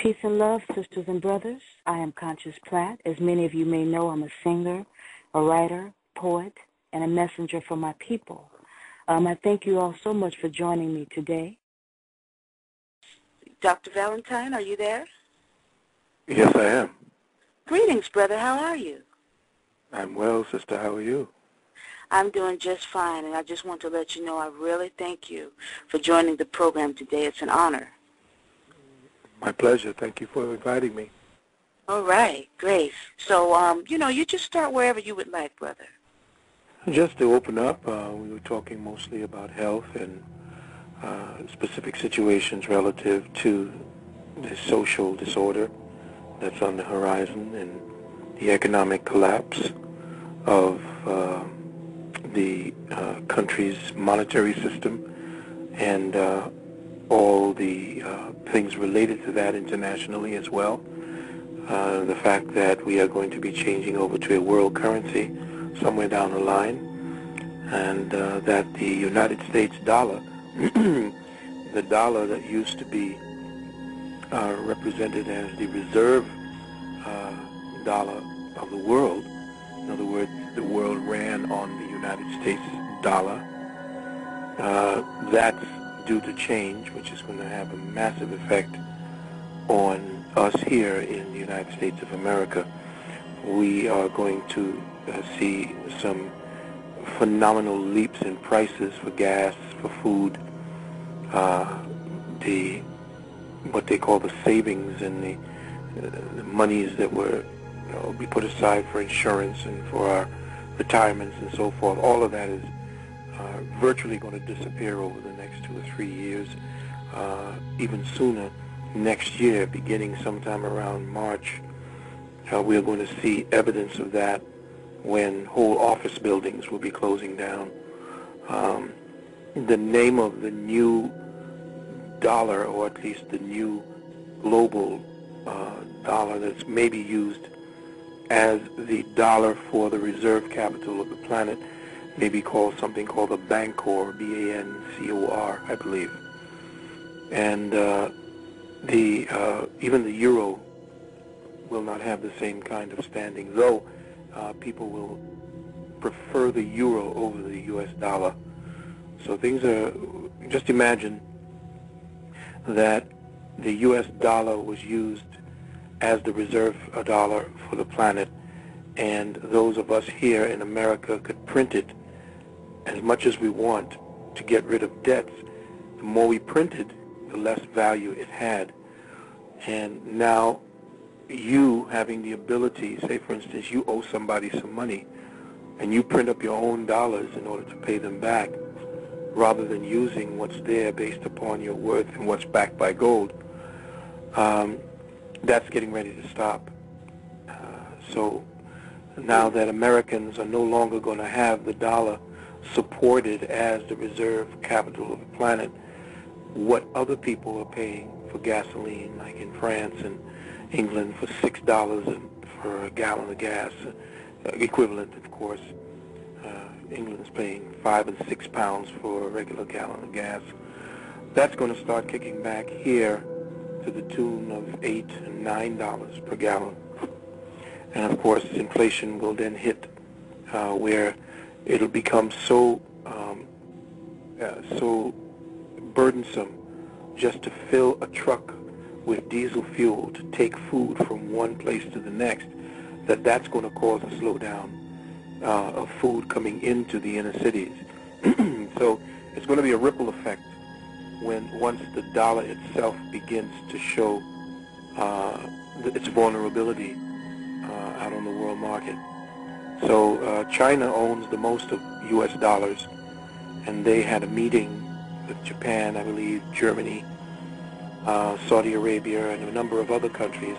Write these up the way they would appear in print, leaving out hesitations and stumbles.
Peace and love, sisters and brothers. I am Conscious Plat. As many of you may know, I'm a singer, a writer, poet, and a messenger for my people. I thank you all so much for joining me today. Dr. Valentine, are you there? Yes, I am. Greetings, brother. How are you? I'm well, sister. How are you? I'm doing just fine, and I just want to let you know I really thank you for joining the program today. It's an honor. My pleasure. Thank you for inviting me. All right, great. So, you just start wherever you would like, brother. Just to open up, we were talking mostly about health and specific situations relative to the social disorder that's on the horizon and the economic collapse of the country's monetary system and all the things related to that internationally as well. The fact that we are going to be changing over to a world currency somewhere down the line, and that the United States dollar, the dollar that used to be represented as the reserve dollar of the world, in other words, the world ran on the United States dollar, that's due to change, which is going to have a massive effect on us here in the United States of America. We are going to see some phenomenal leaps in prices for gas, for food, what they call the savings and the monies that were be put aside for insurance and for our retirements and so forth. All of that is virtually going to disappear over the next 2 or 3 years, even sooner. Next year, beginning sometime around March, we are going to see evidence of that when whole office buildings will be closing down. The name of the new dollar, or at least the new global dollar that's maybe used as the dollar for the reserve capital of the planet, may be called something called the Bancor, B-A-N-C-O-R, I believe. And even the euro will not have the same kind of standing, though people will prefer the euro over the U.S. dollar. So things are, just imagine that the U.S. dollar was used as the reserve dollar for the planet, and those of us here in America could print it as much as we want to get rid of debts. The more we printed, the less value it had. And now you having the ability, say for instance you owe somebody some money and you print up your own dollars in order to pay them back, rather than using what's there based upon your worth and what's backed by gold, that's getting ready to stop. So now that Americans are no longer going to have the dollar supported as the reserve capital of the planet, what other people are paying for gasoline, like in France and England, for $6 for a gallon of gas, equivalent, of course. England's paying 5 and 6 pounds for a regular gallon of gas. That's going to start kicking back here to the tune of $8 and $9 per gallon. And of course, inflation will then hit where it'll become so burdensome just to fill a truck with diesel fuel to take food from one place to the next, that's going to cause a slowdown of food coming into the inner cities. So it's going to be a ripple effect once the dollar itself begins to show its vulnerability out on the world market. So China owns the most of U.S. dollars, and they had a meeting with Japan, I believe, Germany, Saudi Arabia, and a number of other countries.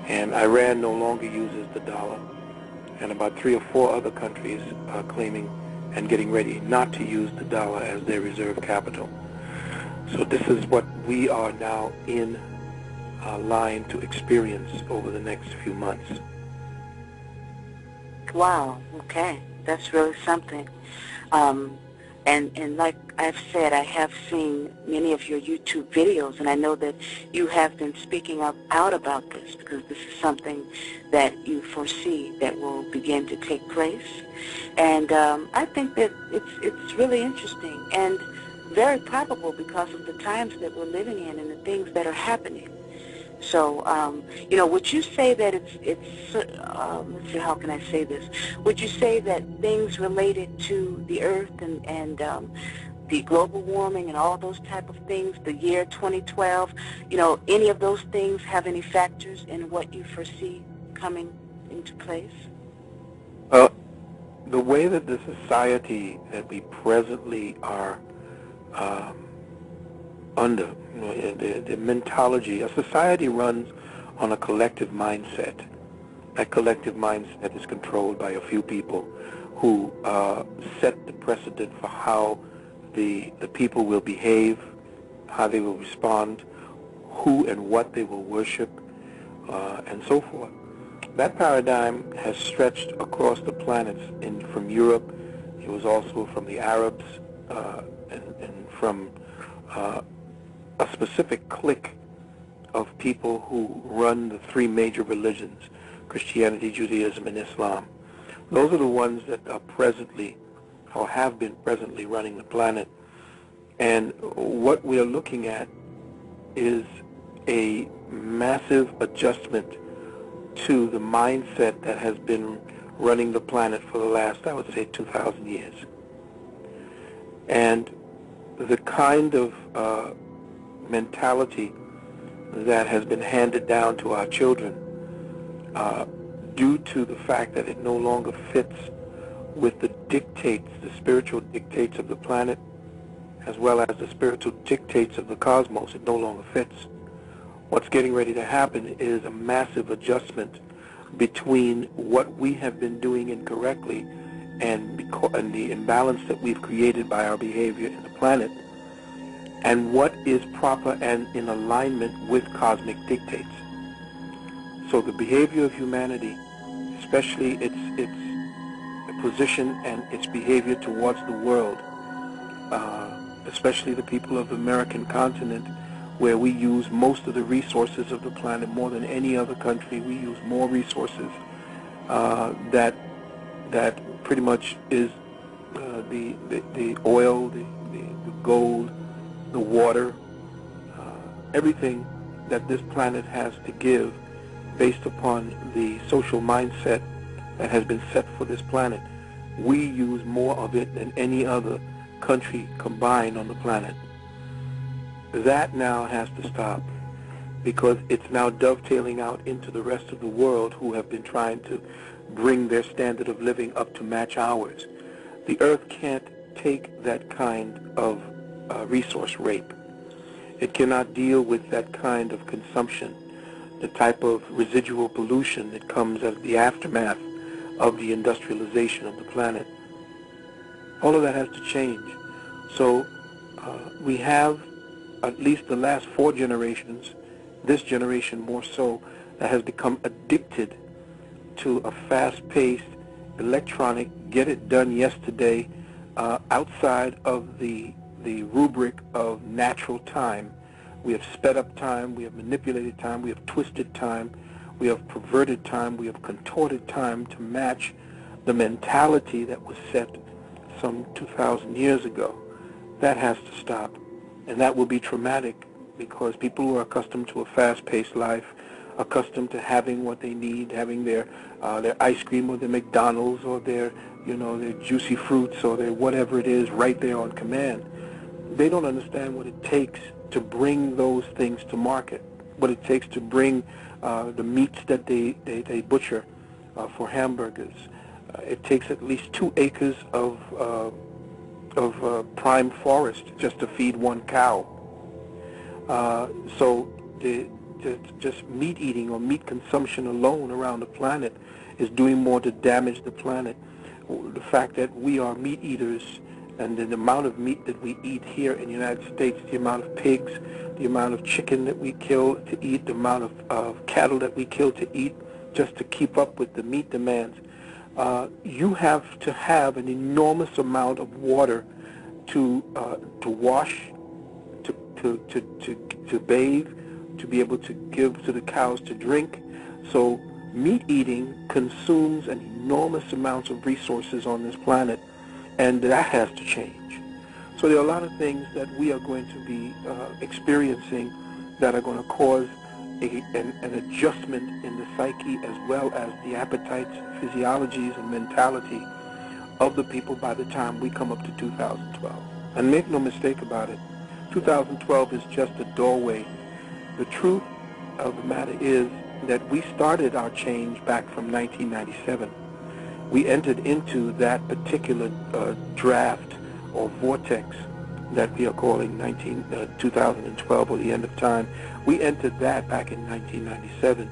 And Iran no longer uses the dollar, and about 3 or 4 other countries are claiming and getting ready not to use the dollar as their reserve capital. So this is what we are now in line to experience over the next few months. Wow, okay. That's really something. And like I've said, I have seen many of your YouTube videos, and I know that you have been speaking out about this because this is something that you foresee that will begin to take place. And I think that it's really interesting and very probable because of the times that we're living in and the things that are happening. So, would you say that let's see, how can I say this? Would you say that things related to the earth and the global warming and all those type of things, the year 2012, any of those things have any factors in what you foresee coming into place? The way that the society that we presently are under, the mentality, a society runs on a collective mindset. That collective mindset is controlled by a few people who set the precedent for how the people will behave, how they will respond, who and what they will worship, and so forth. That paradigm has stretched across the planets from Europe. It was also from the Arabs and from a specific clique of people who run the three major religions, Christianity, Judaism, and Islam. Those are the ones that are presently, or have been presently, running the planet. And what we are looking at is a massive adjustment to the mindset that has been running the planet for the last, I would say, 2,000 years. And the kind of mentality that has been handed down to our children due to the fact that it no longer fits with the dictates, the spiritual dictates of the planet, as well as the spiritual dictates of the cosmos, it no longer fits. What's getting ready to happen is a massive adjustment between what we have been doing incorrectly and the imbalance that we've created by our behavior in the planet, and what is proper and in alignment with cosmic dictates. So the behavior of humanity, especially its position and its behavior towards the world, especially the people of the American continent, where we use most of the resources of the planet more than any other country. We use more resources that pretty much is the oil, the gold, the water, everything that this planet has to give based upon the social mindset that has been set for this planet. We use more of it than any other country combined on the planet. That now has to stop because it's now dovetailing out into the rest of the world who have been trying to bring their standard of living up to match ours. The earth can't take that kind of resource rape. It cannot deal with that kind of consumption, the type of residual pollution that comes as the aftermath of the industrialization of the planet. All of that has to change. So we have at least the last 4 generations, this generation more so, that has become addicted to a fast-paced, electronic, get-it-done yesterday, outside of the rubric of natural time. We have sped up time, we have manipulated time, we have twisted time, we have perverted time, we have contorted time to match the mentality that was set some 2,000 years ago. That has to stop. And that will be traumatic because people who are accustomed to a fast-paced life, accustomed to having what they need, having their ice cream or their McDonald's or their juicy fruits or their whatever it is right there on command, they don't understand what it takes to bring those things to market, what it takes to bring the meats that they butcher for hamburgers. It takes at least 2 acres of prime forest just to feed one cow. So just meat eating or meat consumption alone around the planet is doing more to damage the planet. The fact that we are meat eaters and the amount of meat that we eat here in the United States, the amount of pigs, the amount of chicken that we kill to eat, the amount of cattle that we kill to eat just to keep up with the meat demands, you have to have an enormous amount of water to wash, to bathe, to be able to give to the cows to drink. So meat eating consumes an enormous amounts of resources on this planet, and that has to change. So there are a lot of things that we are going to be experiencing that are going to cause an adjustment in the psyche, as well as the appetites, physiologies, and mentality of the people by the time we come up to 2012. And make no mistake about it, 2012 is just a doorway. The truth of the matter is that we started our change back from 1997. We entered into that particular draft or vortex that we are calling 2012, or the end of time. We entered that back in 1997.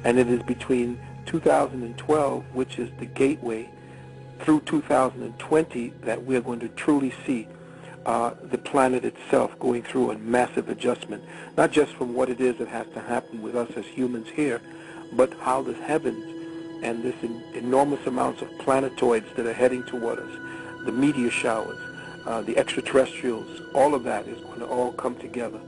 And it is between 2012, which is the gateway, through 2020 that we're going to truly see the planet itself going through a massive adjustment, not just from what it is that has to happen with us as humans here, but how the heavens and this enormous amounts of planetoids that are heading toward us, the meteor showers, the extraterrestrials, all of that is going to all come together